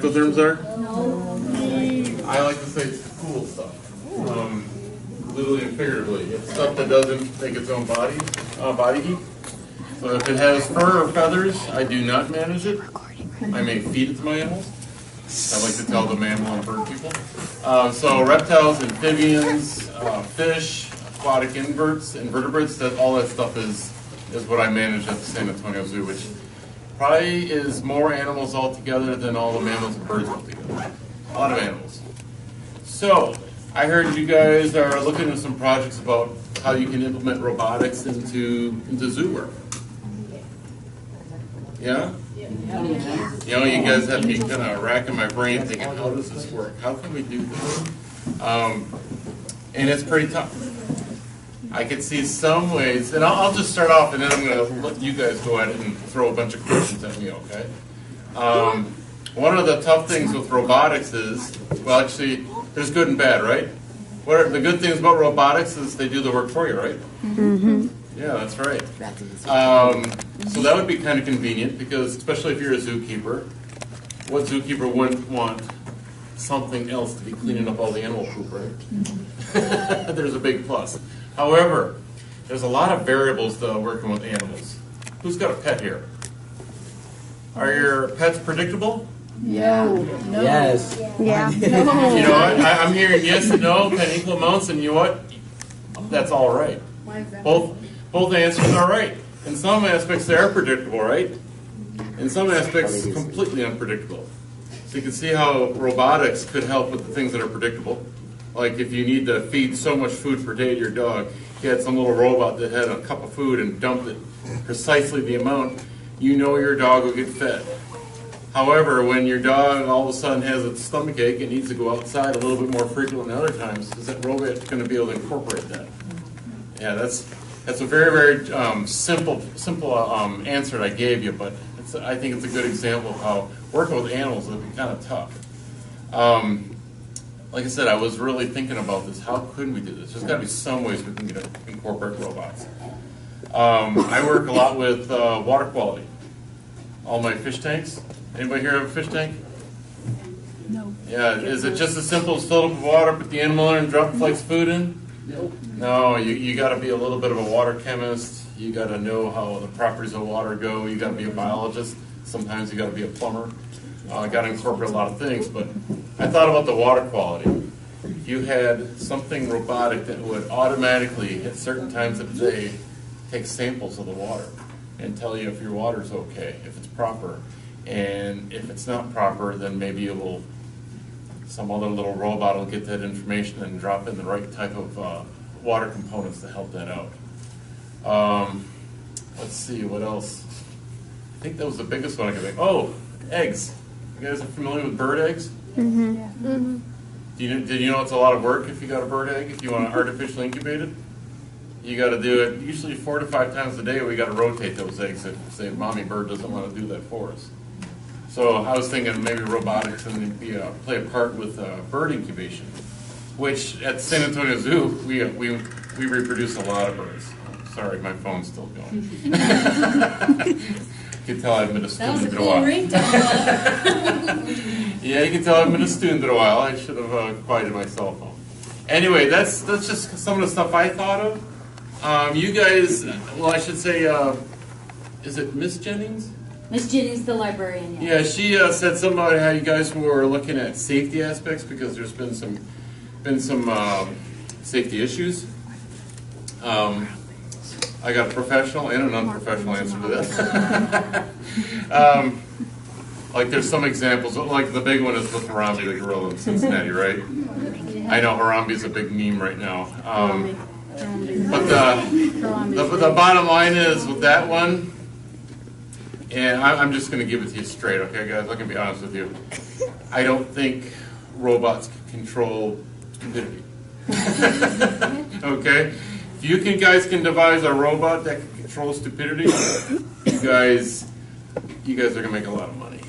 ectotherms are? I like to say it's the cool stuff. Literally and figuratively. It's stuff that doesn't make its own body heat. So if it has fur or feathers, I do not manage it. I may feed it to my animals. I like to tell the mammal and bird people. So reptiles, amphibians, fish, aquatic invertebrates, all that stuff is what I manage at the San Antonio Zoo, which probably is more animals altogether than all the mammals and birds altogether. A lot of animals. So, I heard you guys are looking at some projects about how you can implement robotics into zoo work. Yeah? You know, you guys have me kind of racking my brain thinking, how does this work? How can we do this? And it's pretty tough. I can see some ways, and I'll just start off, and then I'm going to let you guys go ahead and throw a bunch of questions at me, okay? One of the tough things with robotics is, well, actually, there's good and bad, right? What are the good things about robotics is they do the work for you, right? Mm-hmm. Yeah, that's right. So that would be kind of convenient because, especially if you're a zookeeper, what zookeeper wouldn't want something else to be cleaning up all the animal poop, right? There's a big plus. However, there's a lot of variables to working with animals. Who's got a pet here? Are your pets predictable? No. Yes. Yeah. You know what? I'm hearing yes and no, kind of equal amounts, and you know what? That's all right. Both answers are right. In some aspects, they are predictable, right? In some aspects, completely unpredictable. So you can see how robotics could help with the things that are predictable. Like if you need to feed so much food per day to your dog, you had some little robot that had a cup of food and dumped it precisely the amount, you know your dog will get fed. However, when your dog all of a sudden has a stomach ache and needs to go outside a little bit more frequent than other times, is that robot going to be able to incorporate that? Yeah, that's a very, very simple answer that I gave you, but I think it's a good example of how working with animals would be kind of tough. Like I said, I was really thinking about this. How could we do this? There's got to be some ways we can incorporate robots. I work a lot with water quality. All my fish tanks. Anybody here have a fish tank? No. Yeah, is it just as simple as fill it up with water, put the animal in, and drop flake's food in? Nope. No, you got to be a little bit of a water chemist. You got to know how the properties of water go. You got to be a biologist. Sometimes you got to be a plumber. Got to incorporate a lot of things, but I thought about the water quality. If you had something robotic that would automatically, at certain times of the day, take samples of the water and tell you if your water's okay, if it's proper, and if it's not proper, then maybe some other little robot will get that information and drop in the right type of water components to help that out. Let's see, what else? I think that was the biggest one I could think. Oh, eggs. You guys are familiar with bird eggs? Mm-hmm. Yeah. Mm-hmm. Did you know it's a lot of work if you got a bird egg, if you want to artificially incubate it? You got to do it usually 4 to 5 times a day. We got to rotate those eggs if, say, mommy bird doesn't want to do that for us. So I was thinking maybe robotics and play a part with bird incubation, which at San Antonio Zoo we reproduce a lot of birds. Sorry, my phone's still going. You can tell I haven't been a student in a while. Yeah, you can tell I haven't been a student in a while. I should have quieted my cell phone. Anyway, that's just some of the stuff I thought of. You guys, well, I should say, is it Miss Jennings? Miss Jennings, the librarian. Yeah, she said something about how you guys were looking at safety aspects because there's been some safety issues. I got a professional and an unprofessional answer to this. Like there's some examples, like the big one is with Harambe the gorilla in Cincinnati, right? I know Harambe's a big meme right now. But the bottom line is with that one, and I'm just going to give it to you straight, okay, guys? I can be honest with you. I don't think robots can control stupidity. Okay? If you guys can devise a robot that can control stupidity, you guys are going to make a lot of money.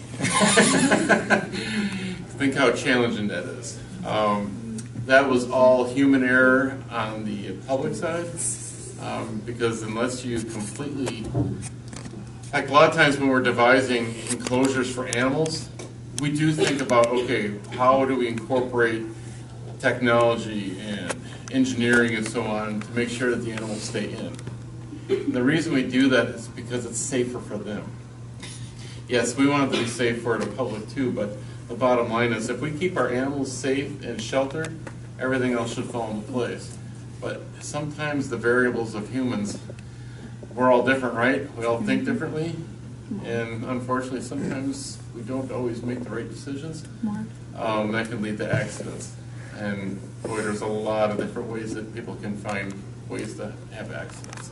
Think how challenging that is. That was all human error on the public side, because unless you completely... Like a lot of times when we're devising enclosures for animals, we do think about, okay, how do we incorporate technology and engineering and so on to make sure that the animals stay in. And the reason we do that is because it's safer for them. Yes, we want it to be safe for the public too, but the bottom line is if we keep our animals safe and sheltered, everything else should fall into place. But sometimes the variables of humans, we're all different, right? We all think differently, and unfortunately sometimes we don't always make the right decisions. That can lead to accidents. And boy, there's a lot of different ways that people can find ways to have accidents.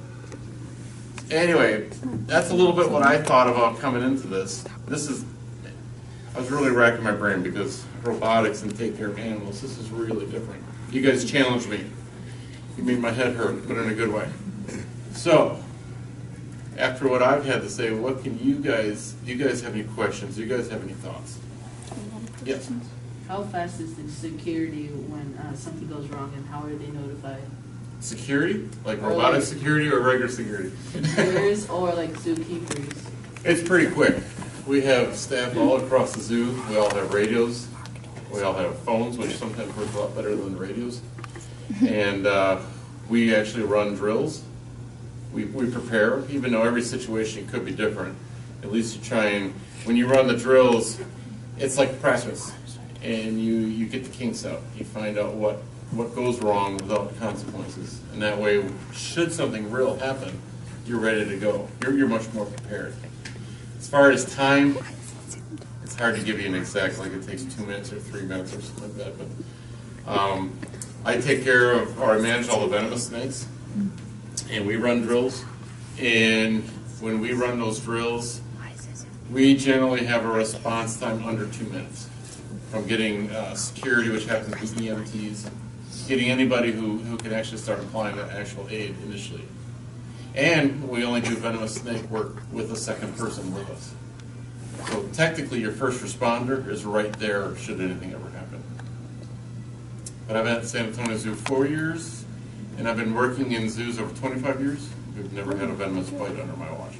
Anyway, that's a little bit what I thought about coming into this. I was really racking my brain because robotics and take care of animals, this is really different. You guys challenged me. You made my head hurt, but in a good way. So, after what I've had to say, what can do you guys have any questions? Do you guys have any thoughts? Yes. How fast is the security when something goes wrong, and how are they notified? Security? Like robotic security or regular security? Zookeepers or like zookeepers? It's pretty quick. We have staff all across the zoo. We all have radios. We all have phones, which sometimes work a lot better than radios. And we actually run drills. We prepare, even though every situation could be different. At least you try and, when you run the drills, it's like practice. And you get the kinks out. You find out what goes wrong without consequences. And that way, should something real happen, you're ready to go. You're much more prepared. As far as time, it's hard to give you an exact, like it takes 2 minutes or 3 minutes or something like that. But I take care of, or I manage all the venomous snakes. And we run drills. And when we run those drills, we generally have a response time under 2 minutes. From getting security, which happens to be EMTs, getting anybody who can actually start applying the actual aid initially. And we only do venomous snake work with a second person with us. So technically your first responder is right there should anything ever happen. But I've been at San Antonio Zoo 4 years, and I've been working in zoos over 25 years. We've never had a venomous bite under my watch.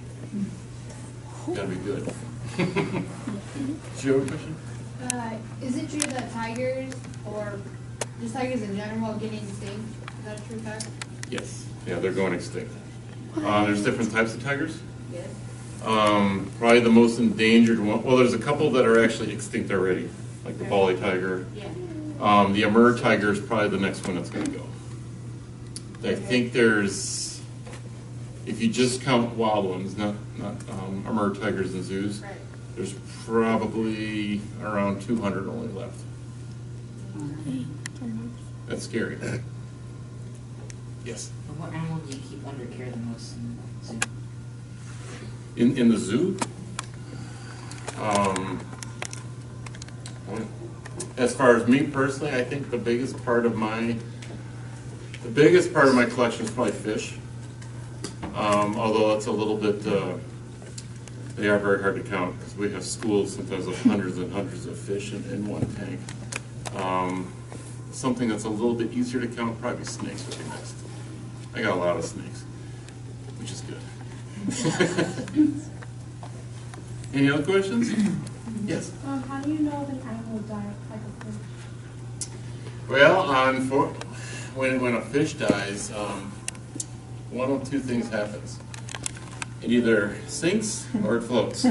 Gotta be good. Do you have a question? Is it true that tigers, or just tigers in general, are getting extinct? Is that a true fact? Yes. Yeah, they're going extinct. There's different types of tigers. Yes. Probably the most endangered one. Well, there's a couple that are actually extinct already, like the Bali tiger. Yeah. The Amur tiger is probably the next one that's going to go. I think there's, if you just count wild ones, not Amur tigers in zoos, Right. there's probably around 200 only left. That's scary. Yes? What animal do you keep under care the most in the zoo? In the zoo? As far as me personally, I think the biggest part of my collection is probably fish. Although it's a little bit, they are very hard to count because we have schools sometimes of hundreds and hundreds of fish in one tank. Something that's a little bit easier to count, probably snakes would be next. I got a lot of snakes, which is good. Any other questions? Yes? How do you know if an animal died like a fish? Well, when a fish dies, one of two things happens. It either sinks or it floats.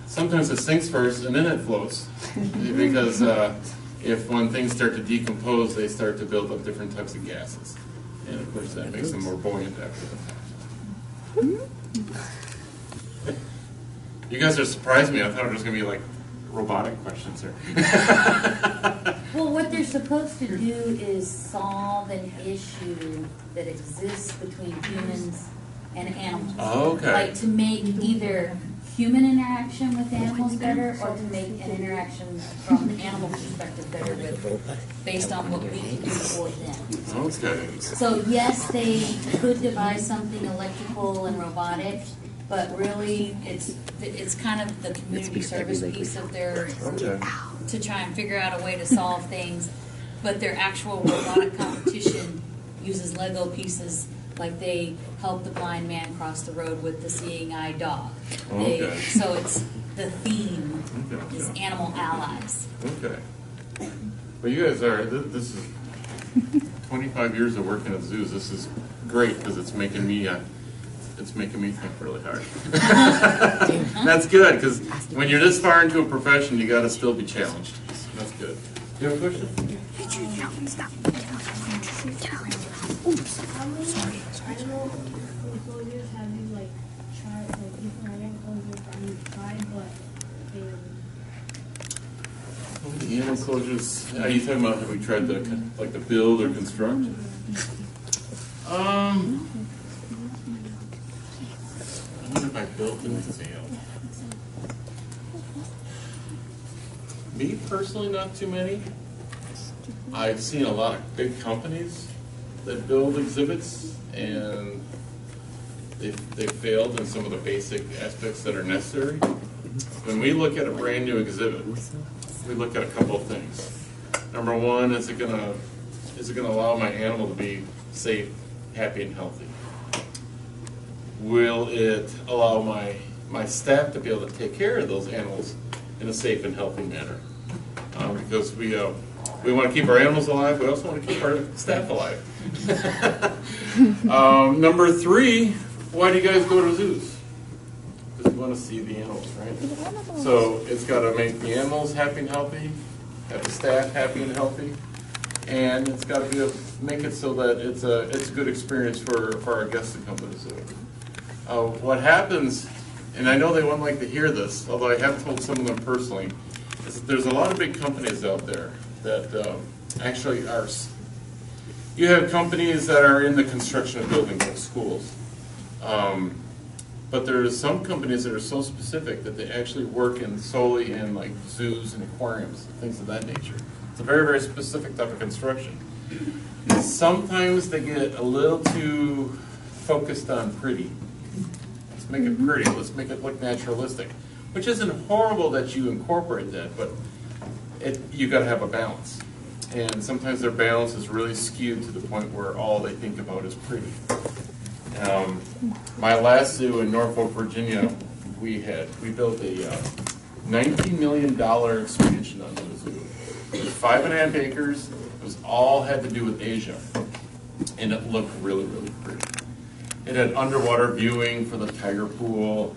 Sometimes it sinks first and then it floats because when things start to decompose, they start to build up different types of gases. And of course that makes them more buoyant after the fact. You guys are surprising me. I thought it was going to be like robotic questions here. Well, what they're supposed to do is solve an issue that exists between humans and animals. Oh, okay. Like to make either human interaction with animals better or to make an interaction from an animal perspective better based on what we can do for them. Okay. So yes, they could devise something electrical and robotic, but really it's kind of the community service piece of their to try and figure out a way to solve things. But their actual robotic competition uses Lego pieces. Like they help the blind man cross the road with the seeing eye dog. So the theme Okay. is Animal Allies. Okay. Well, you guys are, this is 25 years of working at zoos. This is great because it's making me think really hard. That's good because when you're this far into a profession, you got to still be challenged. That's good. You have a question? How many animal enclosures have you like tried, like different animal enclosures that you've tried but failed? The animal enclosures, are you talking about have we tried to build or construct? I wonder if I built and failed. Me personally, not too many. I've seen a lot of big companies that build exhibits, and they've failed in some of the basic aspects that are necessary. When we look at a brand new exhibit, we look at a couple of things. Number one, is it gonna allow my animal to be safe, happy, and healthy? Will it allow my staff to be able to take care of those animals in a safe and healthy manner? Because we want to keep our animals alive, we also want to keep our staff alive. Number three, why do you guys go to zoos? Because we want to see the animals, right? So it's got to make the animals happy and healthy, have the staff happy and healthy, and it's got to make it so that it's a good experience for our guests to come to the zoo. What happens, and I know they wouldn't like to hear this, although I have told some of them personally, is that there's a lot of big companies out there that actually are. You have companies that are in the construction of buildings like schools. But there's some companies that are so specific that they actually work solely in like zoos and aquariums, things of that nature. It's a very, very specific type of construction. Sometimes they get a little too focused on pretty. Let's make it pretty, let's make it look naturalistic. Which isn't horrible that you incorporate that, but you got to have a balance. And sometimes their balance is really skewed to the point where all they think about is pretty. My last zoo in Norfolk, Virginia, we built a $19 million expansion on the zoo. It was 5.5 acres. It was all had to do with Asia, and it looked really, really pretty. It had underwater viewing for the tiger pool.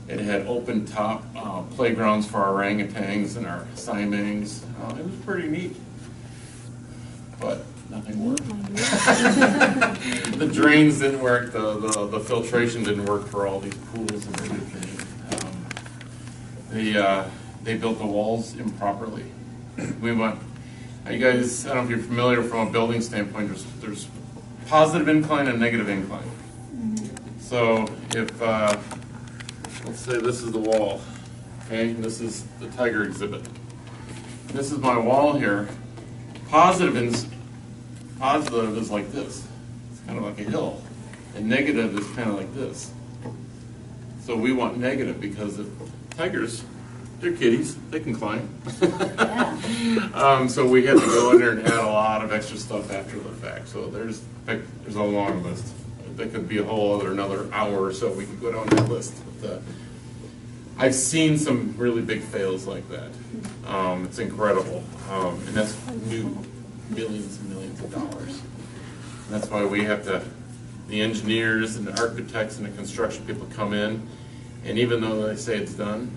It had open top playgrounds for our orangutans and our siamangs. It was pretty neat, but nothing worked. The drains didn't work. The filtration didn't work for all these pools and everything. They built the walls improperly. We went. You guys, I don't know if you're familiar from a building standpoint. There's positive incline and negative incline. So if let's say this is the wall, okay, and this is the tiger exhibit. This is my wall here. Positive is like this. It's kind of like a hill. And negative is kind of like this. So we want negative because the tigers, they're kitties. They can climb. So we had to go in there and add a lot of extra stuff after the fact. So there's a long list. That could be another hour or so. We could go down that list. But, I've seen some really big fails like that. It's incredible. And that's new millions and millions of dollars. And that's why we have the engineers and the architects and the construction people come in, and even though they say it's done,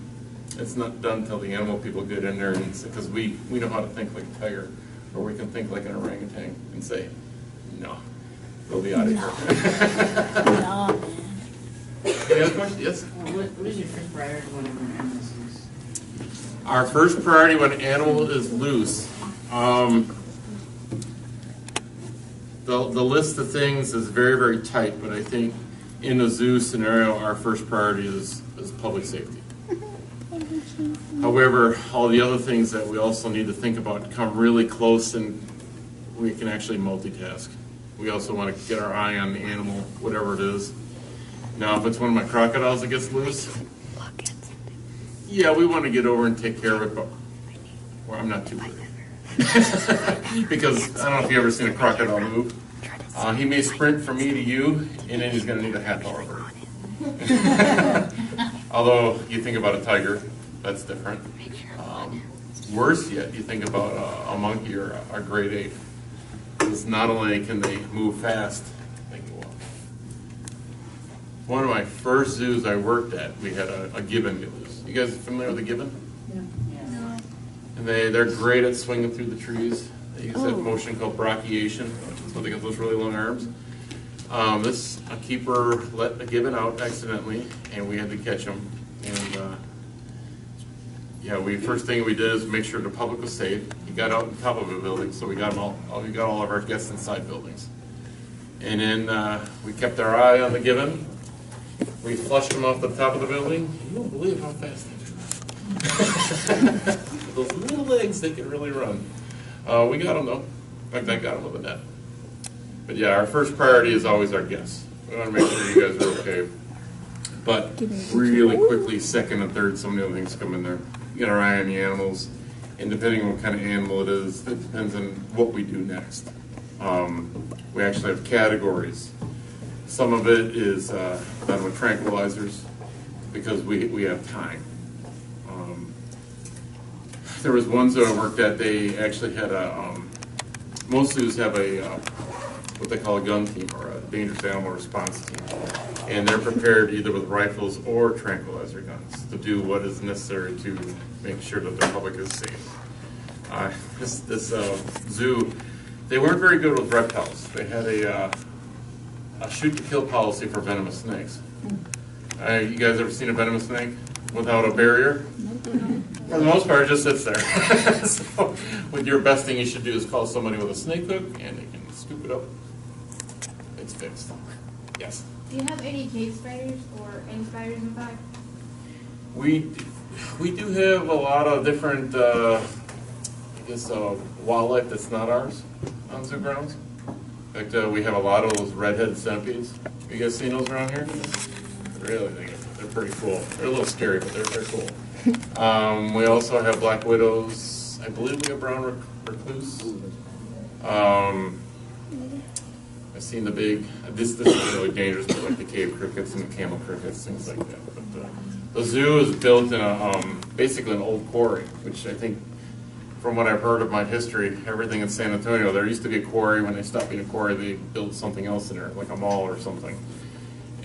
it's not done until the animal people get in there, and because we know how to think like a tiger, or we can think like an orangutan and say, no, we'll be out of here. No, man. Any other questions? Yes? What is your first priority when an animal is loose? Our first priority when an animal is loose, the list of things is very, very tight, but I think in the zoo scenario, our first priority is public safety. However, all the other things that we also need to think about come really close, and we can actually multitask. We also want to get our eye on the animal, whatever it is. Now, if it's one of my crocodiles that gets loose, yeah, we want to get over and take care of it, but I'm not too worried. Because I don't know if you've ever seen a crocodile move. He may sprint from me to you, and then he's going to need a half hour break. Although, you think about a tiger, That's different. Worse yet, you think about a monkey or a great ape. Because not only can they move fast, they can walk. One of my first zoos I worked at, we had a gibbon get loose. You guys familiar with a gibbon? Yeah. And they're great at swinging through the trees. They use that motion called brachiation, so they got those really long arms. A keeper let a gibbon out accidentally, and we had to catch him. And first thing we did is make sure the public was safe. He got out on top of a building, so we got all of our guests inside buildings. And then we kept our eye on the gibbon. We flushed him off the top of the building. You won't believe how fast they run. Those little legs, they can really run. We got him though. In fact, I got him with a net. But yeah, our first priority is always our guests. We want to make sure you guys are okay. But really quickly, second and third, some of the other things come in there. You get our eye on the animals, and depending on what kind of animal it is, it depends on what we do next. We actually have categories. Some of it is done with tranquilizers because we have time. There was one zoo I worked at, they actually had most zoos have what they call a gun team or a dangerous animal response team. And they're prepared either with rifles or tranquilizer guns to do what is necessary to make sure that the public is safe. This zoo, they weren't very good with reptiles. They had a shoot-to-kill policy for venomous snakes. You guys ever seen a venomous snake without a barrier? For the most part, it just sits there. So, with your best thing you should do is call somebody with a snake hook, and they can scoop it up. It's fixed. Yes? Do you have any cave spiders or any spiders in fact? We do have a lot of different, wildlife that's not ours on zoo grounds. In fact, we have a lot of those red-headed centipedes. Have you guys seen those around here? Really, they're pretty cool. They're a little scary, but they're cool. We also have black widows. I believe we have brown recluse. I've seen the big. This is really dangerous, but like the cave crickets and the camel crickets, things like that. But the zoo is built in basically an old quarry, which I think, from what I've heard of my history, everything in San Antonio, there used to be a quarry. When they stopped being a quarry, they built something else in there, like a mall or something.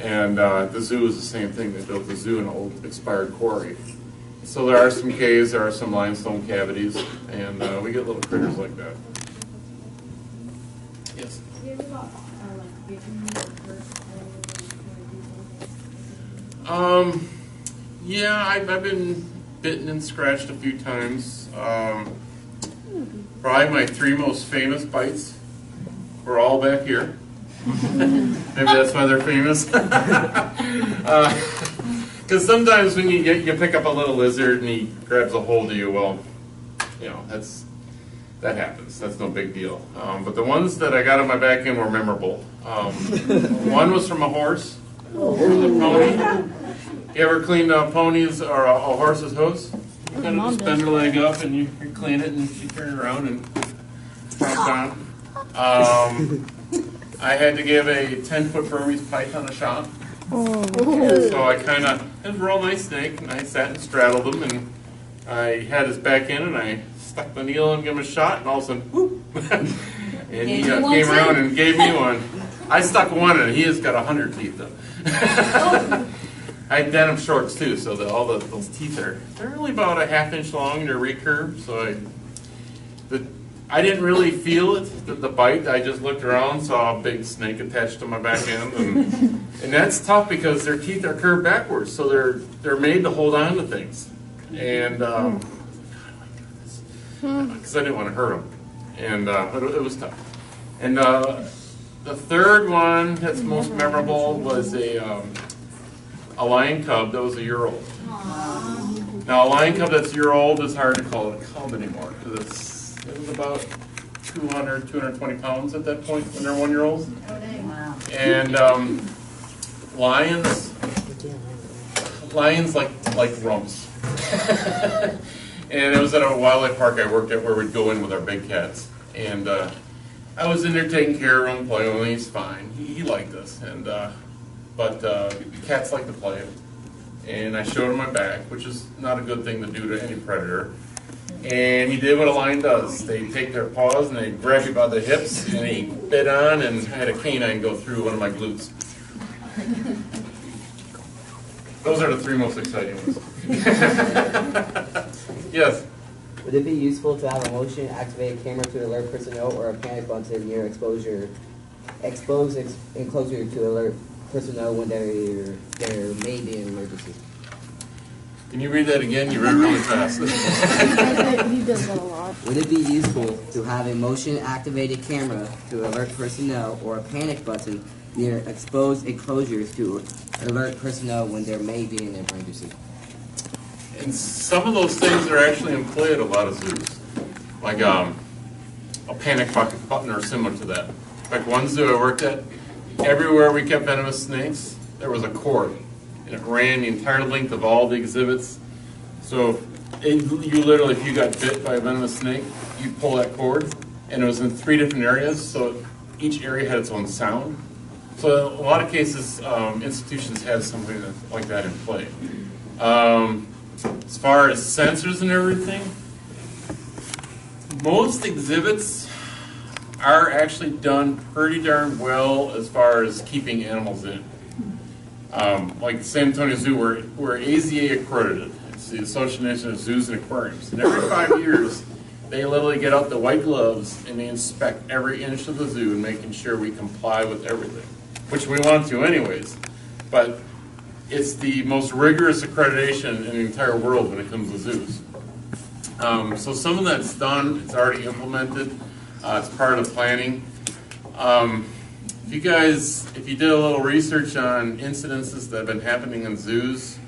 And the zoo is the same thing. They built the zoo in an old expired quarry. So there are some caves, there are some limestone cavities, and we get little critters like that. Yes? Have you ever got bitten or hurt Yeah, I've been bitten and scratched a few times. Probably my 3 most famous bites were all back here. Maybe that's why they're famous. Because sometimes when you pick up a little lizard and he grabs a hold of you, well, you know, that happens. That's no big deal. But the ones that I got on my back end were memorable. One was from a horse, from a pony. You ever cleaned ponies or a horse's hooves? You kind of just bend her leg up and you clean it and she turns around and drops down. I had to give a 10-foot Burmese python a shot. And so I kind of, it was a real nice snake, and I sat and straddled him, and I had his back in, and I stuck the needle and gave him a shot, and all of a sudden, whoop! And he came around and gave me one. I stuck one in, he has got 100 teeth though. I had denim shorts too, so that those teeth they're only about a ½ inch long, and they're recurved, so I didn't really feel it, the bite. I just looked around, saw a big snake attached to my back end, and that's tough because their teeth are curved backwards, so they're made to hold on to things. And because I didn't want to hurt them, and it was tough. And the third one that's most memorable was a lion cub that was a year old. Now a lion cub that's a year old is hard to call it a cub anymore because it was about 200, 220 pounds at that point when they're 1 year old. Wow. And lions like rumps. And it was at a wildlife park I worked at where we'd go in with our big cats. And I was in there taking care of him, playing with him. He's fine. He liked us. And but cats like to play. and I showed him my back, which is not a good thing to do to any predator. And he did what a lion does. They take their paws and they grab you by the hips, and he bit on and had a canine go through one of my glutes. Those are the three most exciting ones. Yes? Would it be useful to have a motion-activated camera to alert personnel or a panic button near enclosure to alert personnel when there may be an emergency? Can you read that again? You read really fast. He does that a lot. Would it be useful to have a motion-activated camera to alert personnel or a panic button near exposed enclosures to alert personnel when there may be an emergency? And some of those things are actually in play at a lot of zoos, like a panic button or similar to that. In fact, one zoo I worked at, everywhere we kept venomous snakes, there was a cord, and it ran the entire length of all the exhibits. So you literally, if you got bit by a venomous snake, you pull that cord, and it was in 3 different areas, so each area had its own sound. So in a lot of cases, institutions have something like that in play. As far as sensors and everything, most exhibits are actually done pretty darn well as far as keeping animals in. Like the San Antonio Zoo, we're AZA accredited. It's the Association of Zoos and Aquariums. And every 5 years, they literally get out the white gloves and they inspect every inch of the zoo and making sure we comply with everything, which we want to anyways. But it's the most rigorous accreditation in the entire world when it comes to zoos. So some of that's done, it's already implemented, it's part of the planning. If you did a little research on incidences that have been happening in zoos,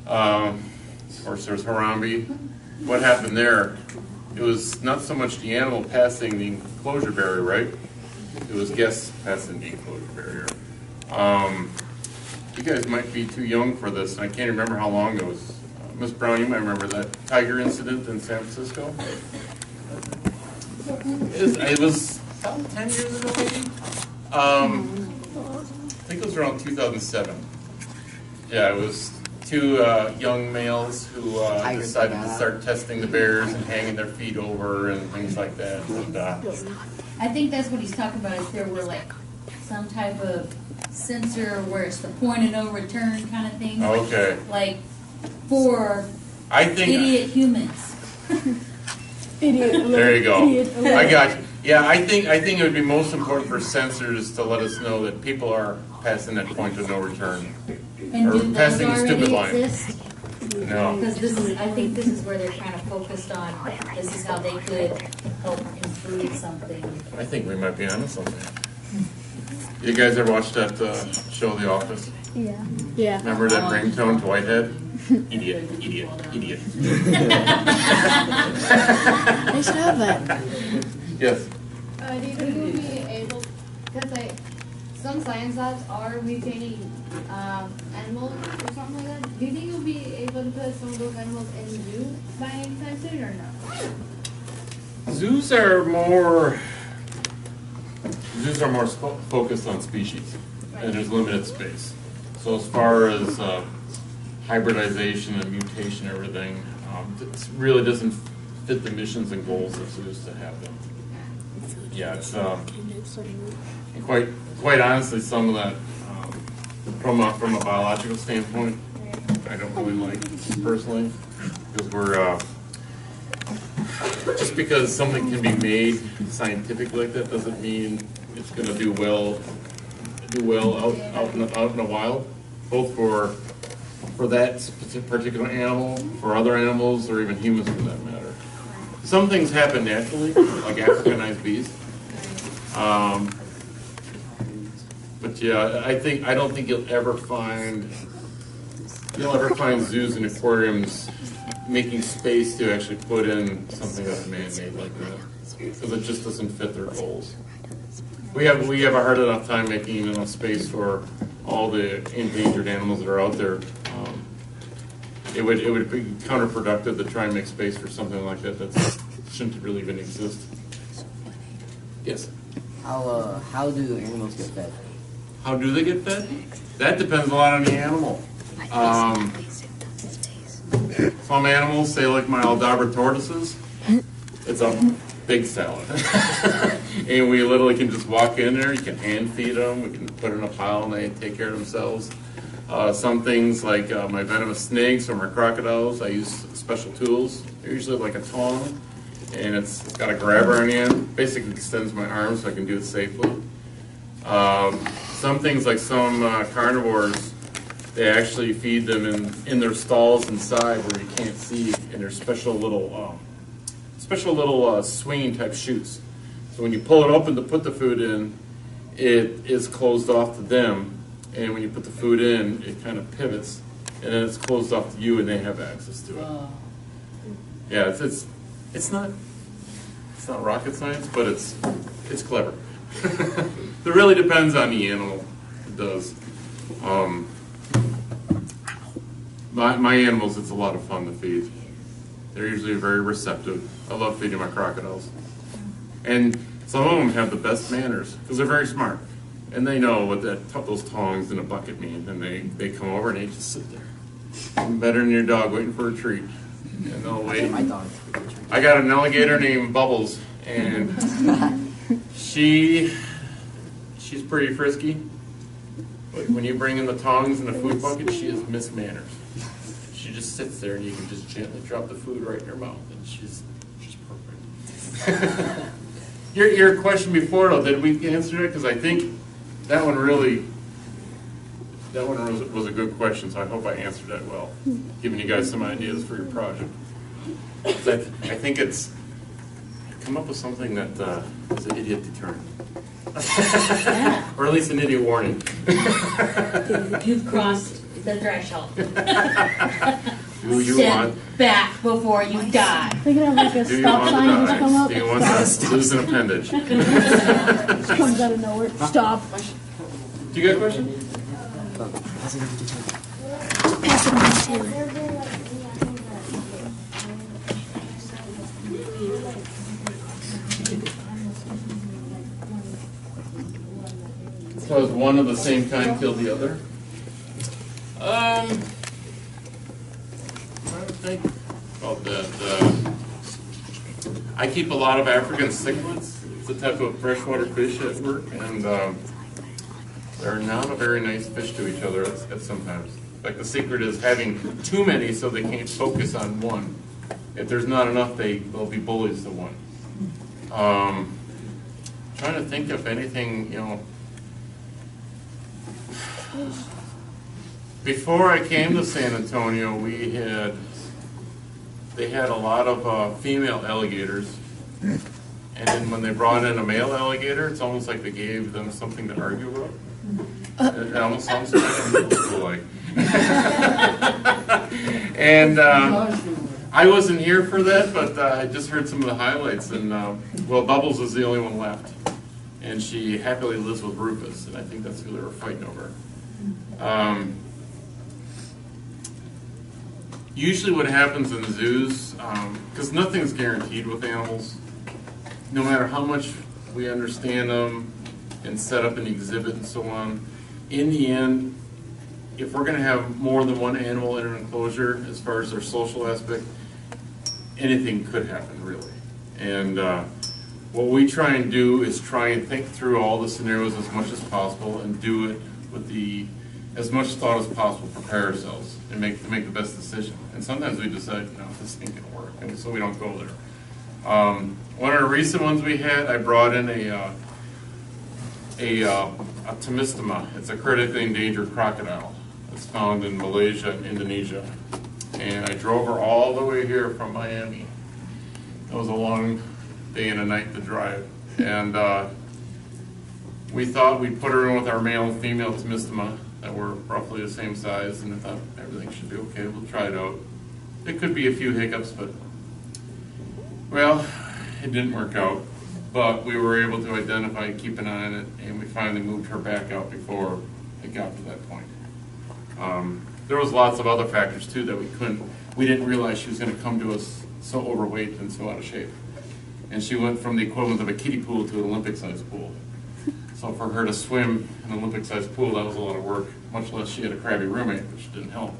of course there's Harambe, what happened there? It was not so much the animal passing the enclosure barrier, right? It was guests passing the enclosure barrier. You guys might be too young for this, and I can't remember how long it was. Ms. Brown, you might remember that tiger incident in San Francisco. It was about 10 years ago, maybe? I think it was around 2007. Yeah, it was 2 young males who decided to start testing the bears and hanging their feet over and things like that. And, I think that's what he's talking about, is there were like some type of sensor where it's the point of no return kind of thing. okay. Like for idiot humans. Idiot alert. There you go. Idiot alert. I got you. Yeah, I think it would be most important for sensors to let us know that people are passing that point of no return. And Or do those passing a stupid already line. exist? No. Because I think this is where they're kind of focused on, this is how they could help improve something. I think we might be onto something. You guys ever watched that show, The Office? Yeah. Yeah. Remember that ringtone to Whitehead? Idiot, idiot, idiot. They should have that. Yes. Do you think you'll be able, because like some science labs are retaining animals or something like that. Do you think you'll be able to put some of those animals in the zoo by anytime soon or no? Zoos are more focused on species, and there's limited space. So as far as hybridization and mutation, everything, it really doesn't fit the missions and goals of zoos to have them. Yeah, it's and quite honestly, some of that from a biological standpoint, I don't really like personally, because we're just because something can be made scientifically like that doesn't mean it's going to do well out in the wild, both for that particular animal, for other animals, or even humans for that matter. Some things happen naturally, like Africanized bees. But yeah, I don't think you'll ever find zoos and aquariums making space to actually put in something that's man-made like that, because it just doesn't fit their goals. We have a hard enough time making enough space for all the endangered animals that are out there. It would be counterproductive to try and make space for something like that that shouldn't really even exist. Yes. How do animals get fed? How do they get fed? That depends a lot on the animal. Some animals, say like my Aldabra tortoises, it's a big salad. And we literally can just walk in there, you can hand feed them, we can put it in a pile and they take care of themselves. Some things like my venomous snakes or my crocodiles, I use special tools. They're usually like a tong, and it's got a grabber on the end. Basically extends my arm so I can do it safely. Some things like some carnivores, they actually feed them in their stalls inside where you can't see, and there's special little swinging type chutes. So when you pull it open to put the food in, it is closed off to them, and when you put the food in, it kind of pivots, and then it's closed off to you, and they have access to it. Yeah, it's not rocket science, but it's clever. It really depends on the animal. It does. My animals, it's a lot of fun to feed. They're usually very receptive. I love feeding my crocodiles. And some of them have the best manners because they're very smart. And they know what those tongs in a bucket mean. And they come over and they just sit there. Better than your dog waiting for a treat. And they'll wait. My dog. I got an alligator named Bubbles, and she's pretty frisky. But when you bring in the tongs and the food bucket, she has missed manners. She just sits there, and you can just gently drop the food right in her mouth, and she's perfect. Your question before, though, did we answer it? Because I think that one was a good question, so I hope I answered that well, giving you guys some ideas for your project. I think it's come up with something that is an idiot deterrent. Or at least an idiot warning. You've crossed the threshold. Do you Step want back before you die. They could have like a do you stop want sign to just come die? up. Do you want to lose an appendage? Just comes out of nowhere. Stop. Do you got a question? Pass it on to Taylor. Because one of the same kind killed the other? I don't think about that. I keep a lot of African cichlids. It's a type of freshwater fish at work, and they're not a very nice fish to each other at sometimes. Like the secret is having too many so they can't focus on one. If there's not enough, they'll be bullies to one. Trying to think of anything, Before I came to San Antonio, they had a lot of female alligators, and then when they brought in a male alligator, it's almost like they gave them something to argue about. It almost sounds kind of middle school-like. And I wasn't here for that, but I just heard some of the highlights, and Bubbles was the only one left, and she happily lives with Rufus, and I think that's who they were fighting over. Usually what happens in zoos, because nothing's guaranteed with animals, no matter how much we understand them and set up an exhibit and so on, in the end, if we're going to have more than one animal in an enclosure, as far as their social aspect, anything could happen, really. And what we try and do is try and think through all the scenarios as much as possible and do it with as much thought as possible, prepare ourselves and make the best decision. And sometimes we decide, no, this ain't gonna work, and so we don't go there. One of the recent ones we had, I brought in a Temistoma. It's a critically endangered crocodile. It's found in Malaysia and Indonesia. And I drove her all the way here from Miami. It was a long day and a night to drive. And we thought we'd put her in with our male and female Temistoma that were roughly the same size, and I thought everything should be okay. We'll try it out. It could be a few hiccups, but, well, it didn't work out. But we were able to identify and keep an eye on it, and we finally moved her back out before it got to that point. There was lots of other factors, too, that we didn't realize she was going to come to us so overweight and so out of shape. And she went from the equivalent of a kiddie pool to an Olympic-sized pool. So for her to swim in an Olympic-sized pool, that was a lot of work, much less she had a crabby roommate, which didn't help.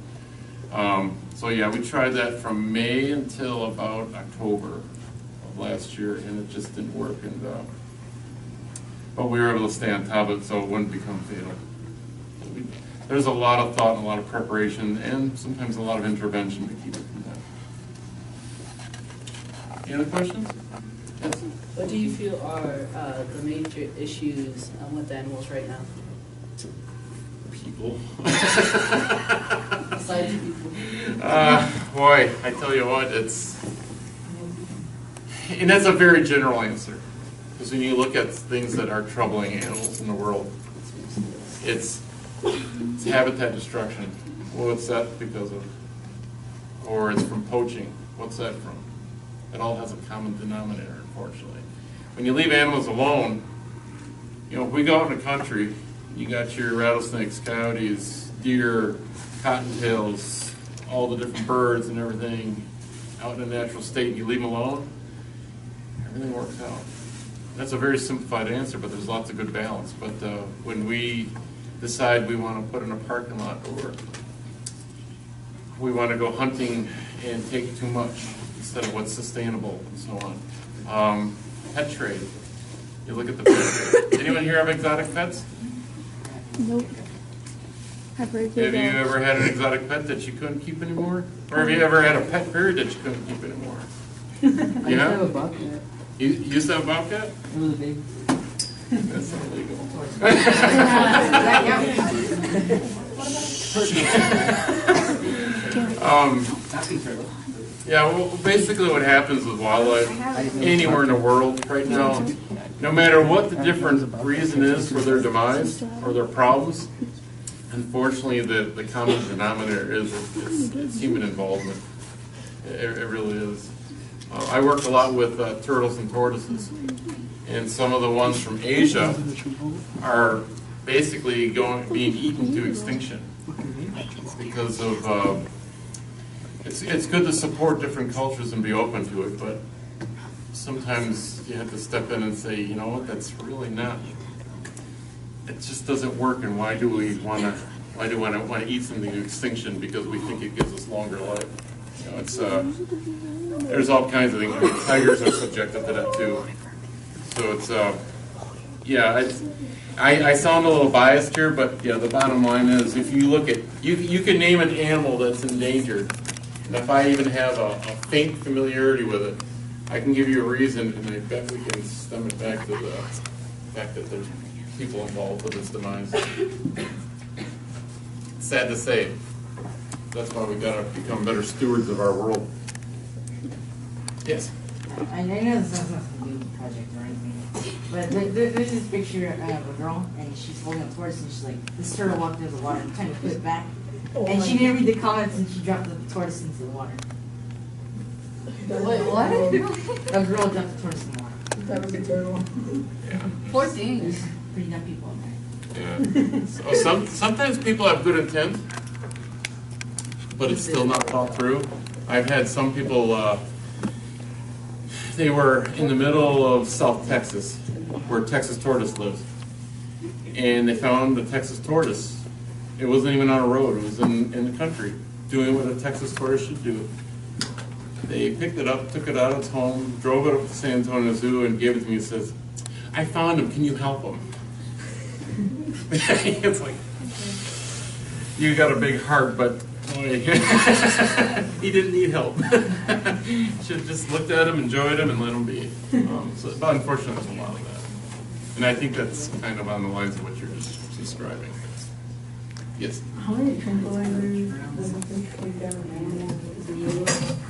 So yeah, we tried that from May until about October of last year, and it just didn't work. But we were able to stay on top of it so it wouldn't become fatal. There's a lot of thought and a lot of preparation, and sometimes a lot of intervention to keep it from that. Any other questions? Yes? What do you feel are the major issues with animals right now? People. Besides people. Boy, I tell you what, and that's a very general answer. Because when you look at things that are troubling animals in the world, it's habitat destruction. What's that because of? Or it's from poaching. What's that from? It all has a common denominator, unfortunately. When you leave animals alone, if we go out in the country, you got your rattlesnakes, coyotes, deer, cottontails, all the different birds and everything out in a natural state, you leave them alone, everything works out. That's a very simplified answer, but there's lots of good balance. But when we decide we want to put in a parking lot, or we want to go hunting and take too much instead of what's sustainable and so on. Pet trade. You look at the pet trade. Anyone here have exotic pets? Nope. Have you ever had an exotic pet that you couldn't keep anymore? Or have you ever had a pet period that you couldn't keep anymore? I used to have a bobcat. You used to have a bobcat? It was a baby. That's illegal. Yeah, well, basically what happens with wildlife anywhere in the world right now, no matter what the different reason is for their demise or their problems, unfortunately the common denominator is it's human involvement. It really is. I work a lot with turtles and tortoises, and some of the ones from Asia are basically being eaten to extinction because of. It's good to support different cultures and be open to it, but sometimes you have to step in and say, you know what, that's really not. It just doesn't work, and why do we want to eat something to extinction because we think it gives us longer life? There's all kinds of things. I mean, tigers are subjected to that too. So I sound a little biased here, but yeah, the bottom line is, if you look at, you can name an animal that's endangered, and if I even have a faint familiarity with it, I can give you a reason, and I bet we can stem it back to the fact that there's people involved with its demise. Sad to say. That's why we got to become better stewards of our world. Yes? I know this is not a good project or anything, but there's this picture of a girl, and she's holding a tortoise, and she's like, this turtle walked into the water and trying to put it back. And she didn't read the comments, and she dropped the tortoise into the water. Wait, what? A girl dropped the tortoise in the water. That was a turtle. Yeah. Poor thing. There's pretty dumb people out there. Yeah. So sometimes people have good intent, but it's still not thought through. I've had some people, they were in the middle of South Texas, where Texas tortoise lives, and they found the Texas tortoise. It wasn't even on a road, it was in the country, doing what a Texas tortoise should do. They picked it up, took it out of its home, drove it up to San Antonio Zoo, and gave it to me and says, I found him, can you help him? It's like, you got a big heart, but boy, he didn't need help. Should have just looked at him, enjoyed him, and let him be. But unfortunately, there's a lot of that. And I think that's kind of on the lines of what you're just describing. Yes? How many tranquilizers does it take down an animal?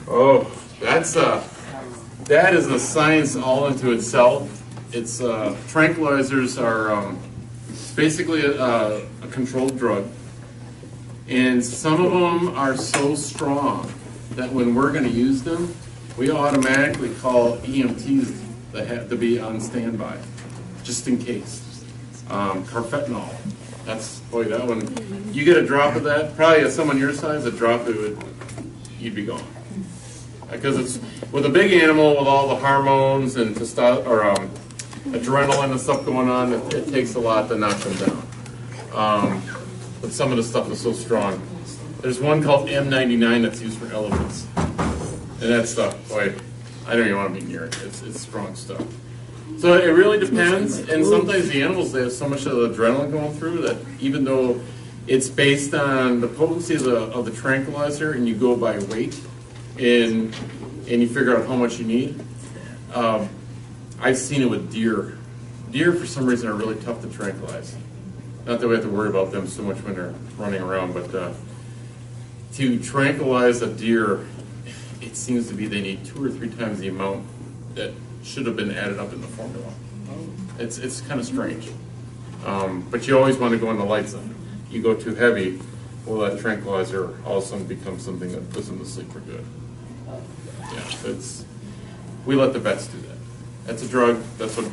Oh, that is a science all into itself. It's tranquilizers are basically a controlled drug, and some of them are so strong that when we're going to use them, we automatically call EMTs that have to be on standby, just in case. Carfentanil. Boy, that one, you get a drop of that, probably at someone your size, a drop you'd be gone. Because it's, with a big animal with all the hormones and adrenaline and stuff going on, it takes a lot to knock them down. But some of the stuff is so strong. There's one called M99 that's used for elephants. And that stuff, boy, I don't even want to be near it. It's strong stuff. So it really depends, and sometimes the animals, they have so much of the adrenaline going through that even though it's based on the potency of the tranquilizer and you go by weight and you figure out how much you need, I've seen it with deer. Deer, for some reason, are really tough to tranquilize. Not that we have to worry about them so much when they're running around, but to tranquilize a deer, it seems to be they need 2 or 3 times the amount that should have been added up in the formula. It's kind of strange. But you always want to go on the light side. You go too heavy, well, that tranquilizer all of a sudden becomes something that puts them to sleep for good. Yeah, we let the vets do that. That's a drug. That's what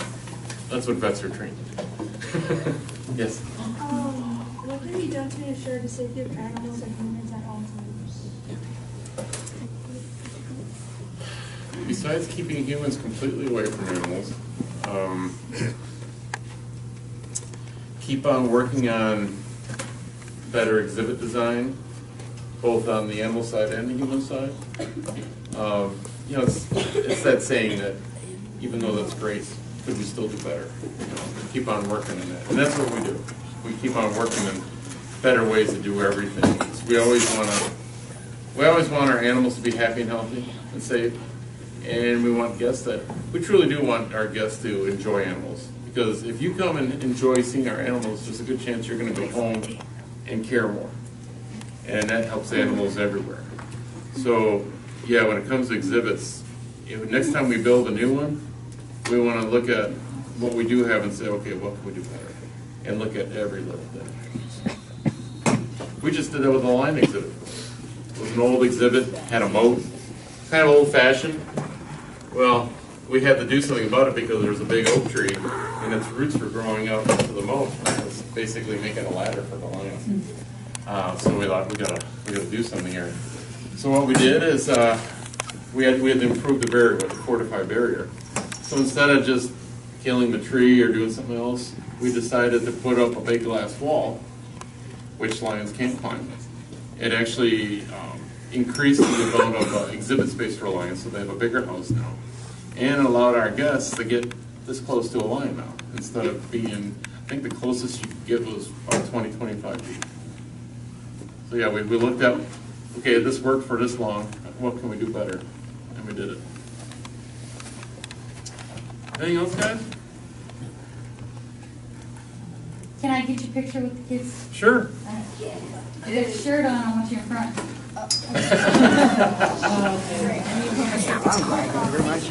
vets are trained to do. Yes? What can be done to ensure the safety of animals and humans at all times? Besides keeping humans completely away from animals, keep on working on better exhibit design, both on the animal side and the human side. You know, it's that saying that even though that's great, could we still do better? You know, keep on working on that, and that's what we do. We keep on working on better ways to do everything. We always want our animals to be happy and healthy and safe. And we truly do want our guests to enjoy animals. Because if you come and enjoy seeing our animals, there's a good chance you're going to go home and care more. And that helps animals everywhere. So, yeah, when it comes to exhibits, next time we build a new one, we want to look at what we do have and say, okay, what can we do better? And look at every little thing. We just did that with the lion exhibit. It was an old exhibit, had a moat, kind of old-fashioned. Well, we had to do something about it because there was a big oak tree and its roots were growing out into the moat. It was basically making a ladder for the lions. So we thought we gotta do something here. So what we did is we had to improve the barrier with a fortified barrier. So instead of just killing the tree or doing something else, we decided to put up a big glass wall, which lions can't climb. It actually increased the amount of exhibit space for lions, so they have a bigger house now, and allowed our guests to get this close to a lion now, instead of being, I think the closest you could get was about 20, 25 feet. So yeah, we looked at, okay, this worked for this long, what can we do better? And we did it. Anything else, guys? Can I get your picture with the kids? Sure. Get a shirt on, I want you in front. Very much.